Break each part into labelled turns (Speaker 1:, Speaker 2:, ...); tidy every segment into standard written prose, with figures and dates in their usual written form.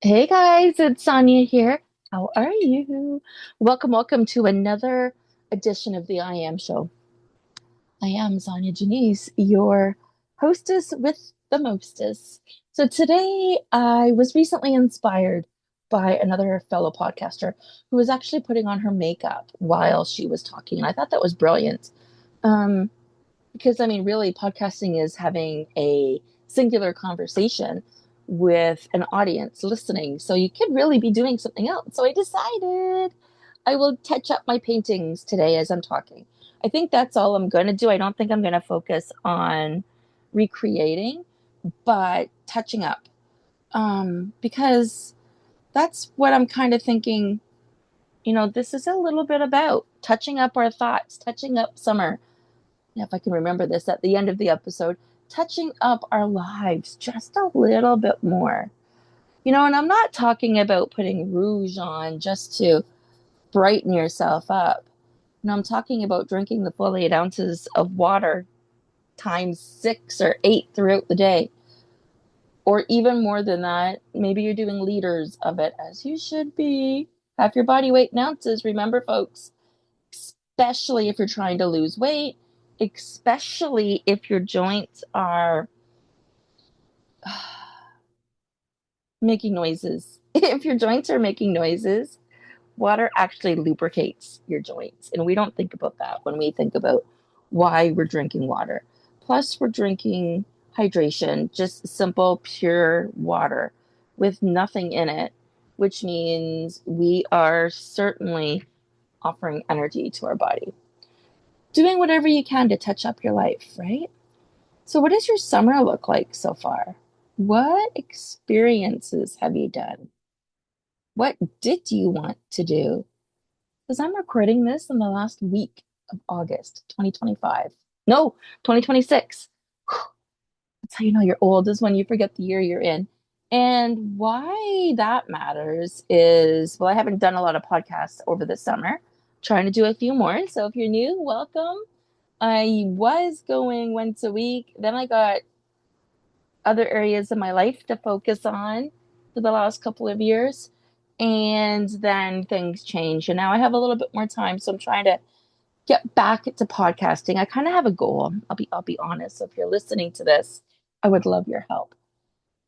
Speaker 1: Hey guys, it's Sonya here. How are you? Welcome to another edition of the I Am Show. I am Sonya Janice, your hostess with the mostest. So today I was recently inspired by another fellow podcaster who was actually putting on her makeup while she was talking. And I thought that was brilliant. Um, because I mean, really, podcasting is having a singular conversation with an audience listening. So you could really be doing something else. So I decided I will touch up my paintings today as I'm talking. I think that's all I'm going to do. I don't think I'm going to focus on recreating, but touching up. Because that's what I'm kind of thinking. This is a little bit about touching up our thoughts, touching up summer, if I can remember this at the end of the episode, touching up our lives just a little bit more. And I'm not talking about putting rouge on just to brighten yourself up. I'm talking about drinking the full 8 ounces of water times 6 or 8 throughout the day, or even more than that. Maybe you're doing liters of it, as you should be. Half your body weight in ounces, remember, folks, especially if you're trying to lose weight, especially if your joints are making noises. If your joints are making noises, water actually lubricates your joints. And we don't think about that when we think about why we're drinking water. Plus, we're drinking hydration, just simple, pure water with nothing in it, which means we are certainly offering energy to our body. Doing whatever you can to touch up your life, right? So, what does your summer look like so far? What experiences have you done? What did you want to do? Because I'm recording this in the last week of August 2025. No, 2026. That's how you know you're old, is when you forget the year you're in. And why that matters is, well, I haven't done a lot of podcasts over the summer, trying to do a few more. So if you're new, welcome. I was going once a week. Then I got other areas of my life to focus on for the last couple of years. And then things change. And now I have a little bit more time. So I'm trying to get back to podcasting. I kind of have a goal. I'll be honest. So if you're listening to this, I would love your help.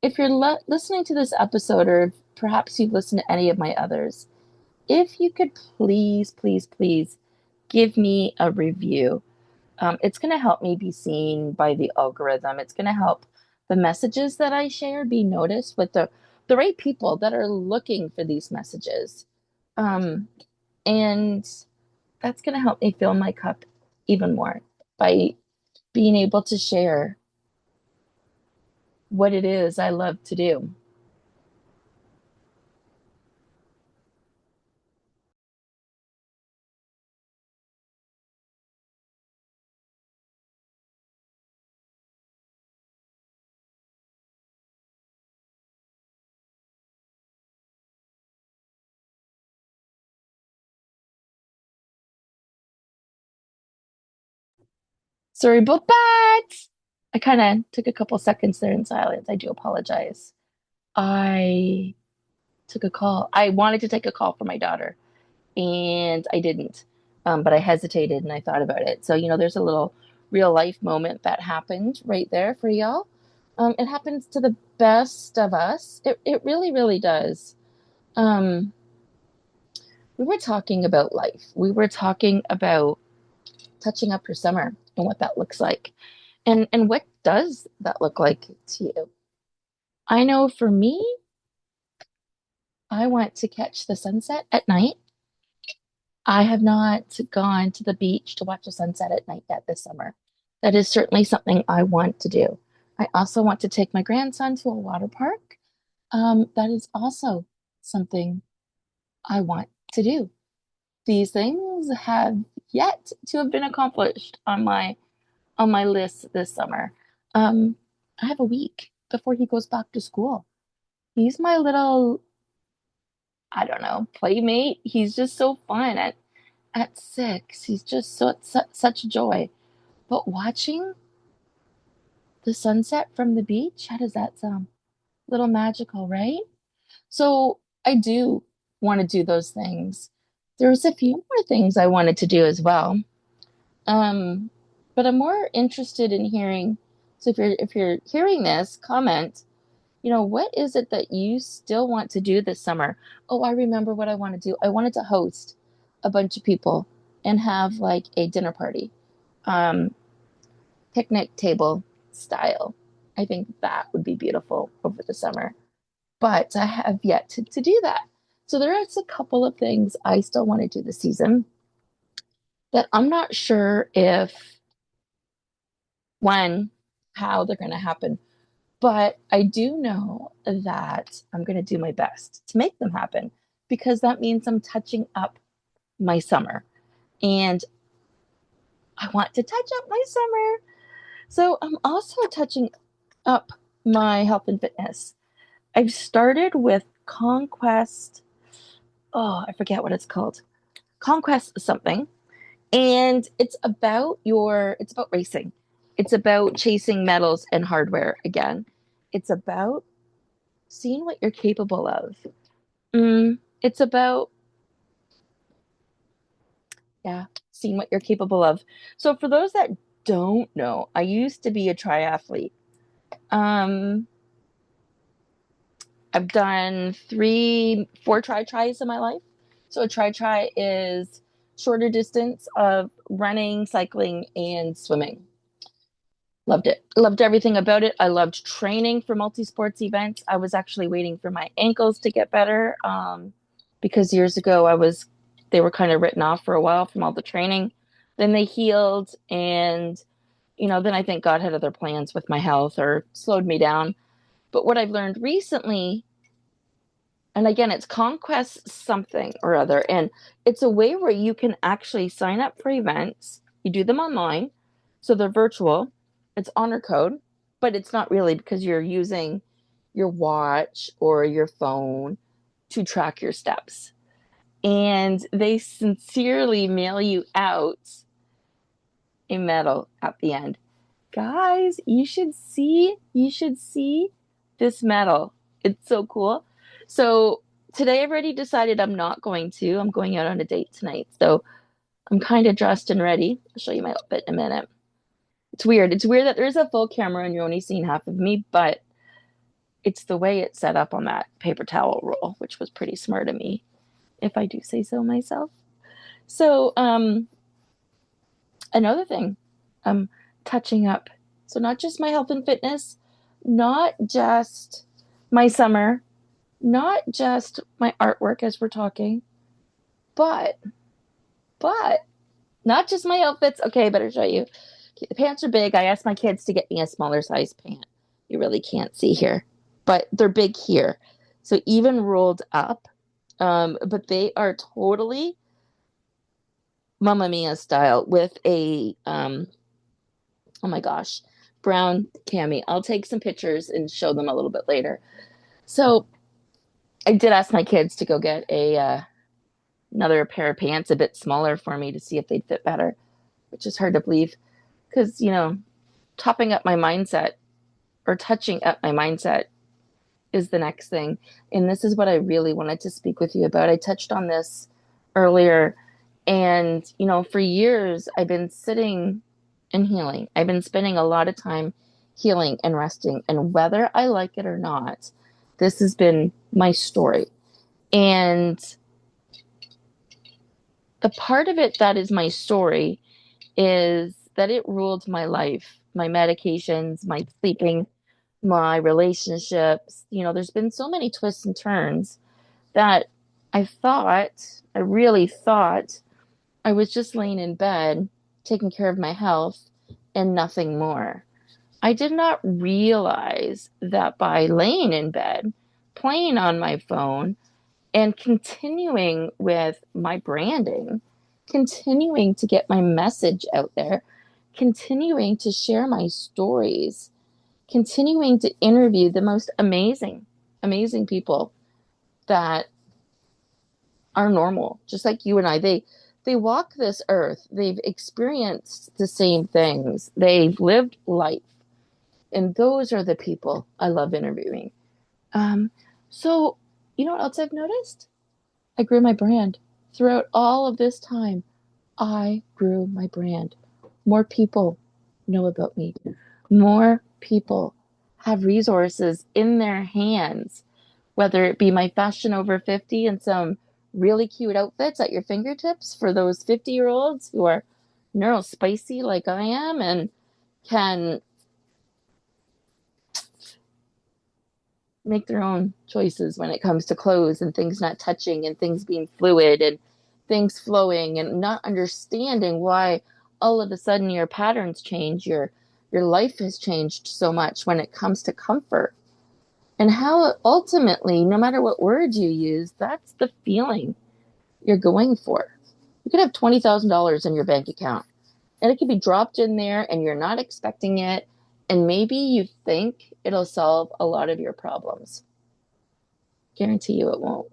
Speaker 1: If you're listening to this episode, or perhaps you've listened to any of my others, if you could please give me a review. It's going to help me be seen by the algorithm. It's going to help the messages that I share be noticed with the right people that are looking for these messages. Um, and that's going to help me fill my cup even more by being able to share what it is I love to do. Sorry about that. I kind of took a couple seconds there in silence. I do apologize. I took a call. I wanted to take a call for my daughter, and I didn't. But I hesitated and I thought about it. So, there's a little real life moment that happened right there for y'all. It happens to the best of us. It really, really does. Um, we were talking about life. We were talking about touching up your summer and what that looks like. And what does that look like to you? I know for me, I want to catch the sunset at night. I have not gone to the beach to watch a sunset at night yet this summer. That is certainly something I want to do. I also want to take my grandson to a water park. That is also something I want to do. These things have yet to have been accomplished on my list this summer. Um, I have a week before he goes back to school. He's my little, I don't know, playmate. He's just so fun at 6. He's just such joy. But watching the sunset from the beach, how does that sound? A little magical, right? So I do want to do those things. There's a few more things I wanted to do as well. Um, but I'm more interested in hearing. So if you're hearing this, comment, what is it that you still want to do this summer? Oh, I remember what I want to do. I wanted to host a bunch of people and have like a dinner party, um, picnic table style. I think that would be beautiful over the summer, but I have yet to do that. So there is a couple of things I still want to do this season that I'm not sure if, when, how they're going to happen. But I do know that I'm going to do my best to make them happen because that means I'm touching up my summer. And I want to touch up my summer. So I'm also touching up my health and fitness. I've started with Conquest. Oh, I forget what it's called. Conquest something. And it's about racing. It's about chasing medals and hardware again. It's about seeing what you're capable of. It's about, yeah, seeing what you're capable of. So for those that don't know, I used to be a triathlete. Um, I've done four tries in my life. So a try is shorter distance of running, cycling, and swimming. Loved it. Loved everything about it. I loved training for multi-sports events. I was actually waiting for my ankles to get better, because years ago they were kind of written off for a while from all the training. Then they healed, and then I think God had other plans with my health or slowed me down. But what I've learned recently, and again, it's Conquest something or other, and it's a way where you can actually sign up for events. You do them online, so they're virtual. It's honor code, but it's not really because you're using your watch or your phone to track your steps. And they sincerely mail you out a medal at the end. Guys, you should see this medal. It's so cool. So today I've already decided I'm not going to. I'm going out on a date tonight. So I'm kind of dressed and ready. I'll show you my outfit in a minute. It's weird. It's weird that there's a full camera and you're only seeing half of me, but it's the way it's set up on that paper towel roll, which was pretty smart of me, if I do say so myself. So, another thing, I'm touching up. So, not just my health and fitness, not just my summer, not just my artwork as we're talking, but, but not just my outfits. Okay, I better show you. Okay, the pants are big. I asked my kids to get me a smaller size pant. You really can't see here, but they're big here. So, even rolled up, but they are totally Mamma Mia style with a oh my gosh, brown cami. I'll take some pictures and show them a little bit later. So I did ask my kids to go get another pair of pants a bit smaller for me to see if they'd fit better, which is hard to believe because topping up my mindset or touching up my mindset is the next thing. And this is what I really wanted to speak with you about. I touched on this earlier. And, for years, I've been sitting and healing. I've been spending a lot of time healing and resting. And whether I like it or not, this has been my story. And the part of it that is my story is that it ruled my life, my medications, my sleeping, my relationships. There's been so many twists and turns that I really thought I was just laying in bed, taking care of my health and nothing more. I did not realize that by laying in bed, playing on my phone, and continuing with my branding, continuing to get my message out there, continuing to share my stories, continuing to interview the most amazing, amazing people that are normal, just like you and I. They walk this earth. They've experienced the same things. They've lived life. And those are the people I love interviewing. Um, so You know what else I've noticed? I grew my brand. Throughout all of this time, I grew my brand. More people know about me. More people have resources in their hands, whether it be my fashion over 50 and some really cute outfits at your fingertips for those 50-year-olds who are neurospicy like I am and can make their own choices when it comes to clothes and things not touching and things being fluid and things flowing and not understanding why all of a sudden your patterns change, your life has changed so much when it comes to comfort, and how ultimately, no matter what word you use, that's the feeling you're going for. You could have $20,000 in your bank account and it could be dropped in there and you're not expecting it, and maybe you think it'll solve a lot of your problems. Guarantee you it won't.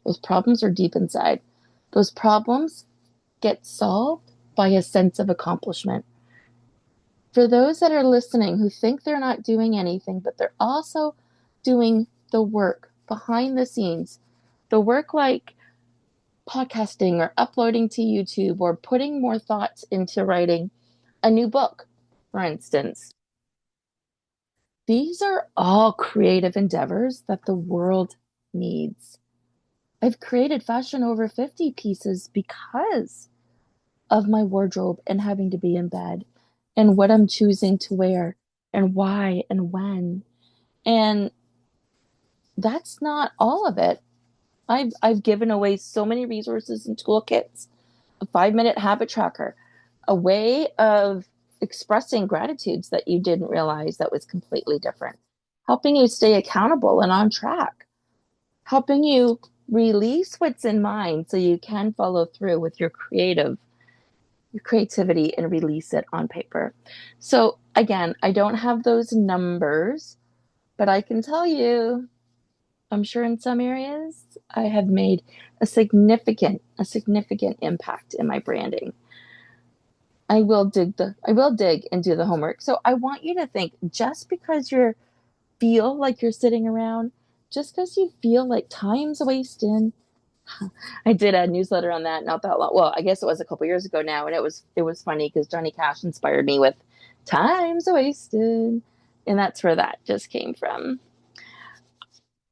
Speaker 1: Those problems are deep inside. Those problems get solved by a sense of accomplishment. For those that are listening who think they're not doing anything, but they're also doing the work behind the scenes, the work like podcasting or uploading to YouTube or putting more thoughts into writing a new book, for instance. These are all creative endeavors that the world needs. I've created fashion over 50 pieces because of my wardrobe and having to be in bed and what I'm choosing to wear and why and when. And that's not all of it. I've given away so many resources and toolkits, a 5-minute habit tracker, a way of expressing gratitudes that you didn't realize that was completely different, helping you stay accountable and on track, helping you release what's in mind so you can follow through with your creativity and release it on paper. So again, I don't have those numbers, but I can tell you, I'm sure in some areas I have made a significant impact in my branding. I will dig and do the homework. So I want you to think, just because you feel like you're sitting around, just because you feel like time's wasting. I did a newsletter on that not that long. Well, I guess it was a couple years ago now, and it was funny because Johnny Cash inspired me with "Time's Wasted," and that's where that just came from.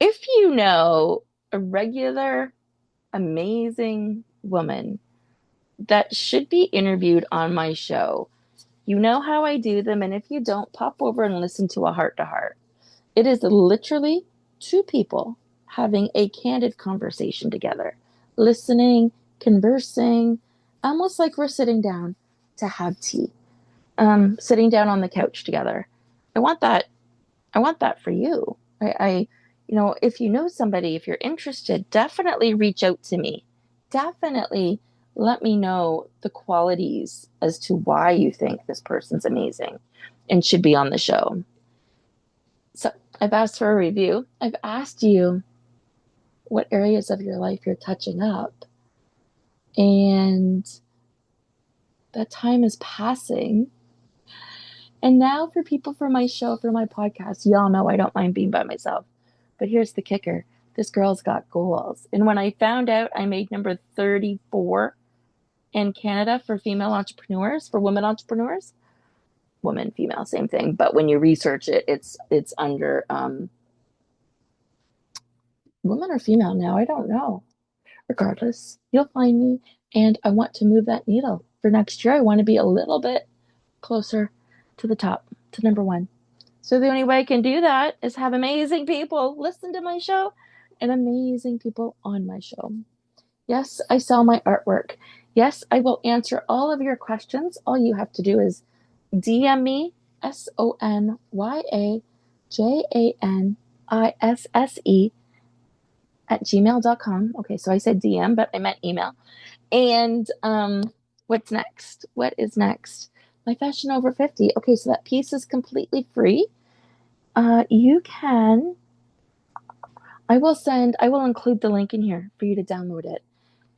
Speaker 1: If you know a regular, amazing woman that should be interviewed on my show, you know how I do them, and if you don't, pop over and listen to a heart to heart. It is literally two people having a candid conversation together, listening, conversing, almost like we're sitting down to have tea, sitting down on the couch together. I want that. I want that for you. If you know somebody, if you're interested, definitely reach out to me. Definitely let me know the qualities as to why you think this person's amazing and should be on the show. So I've asked for a review. I've asked you what areas of your life you're touching up. And that time is passing. And now for people for my show, for my podcast, y'all know I don't mind being by myself. But here's the kicker. This girl's got goals. And when I found out I made number 34 in Canada for female entrepreneurs, for women entrepreneurs, woman, female, same thing. But when you research it, it's under woman or female now. I don't know. Regardless, you'll find me. And I want to move that needle for next year. I want to be a little bit closer to the top, to number one. So the only way I can do that is have amazing people listen to my show and amazing people on my show. Yes, I sell my artwork. Yes, I will answer all of your questions. All you have to do is DM me, SonyaJanisse at gmail.com. Okay, so I said DM, but I meant email. And what's next? What is next? My fashion over 50. Okay, so that piece is completely free. You can, I will include the link in here for you to download it.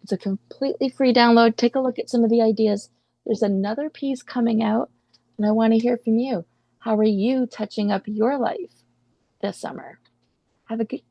Speaker 1: It's a completely free download. Take a look at some of the ideas. There's another piece coming out, and I want to hear from you. How are you touching up your life this summer? Have a good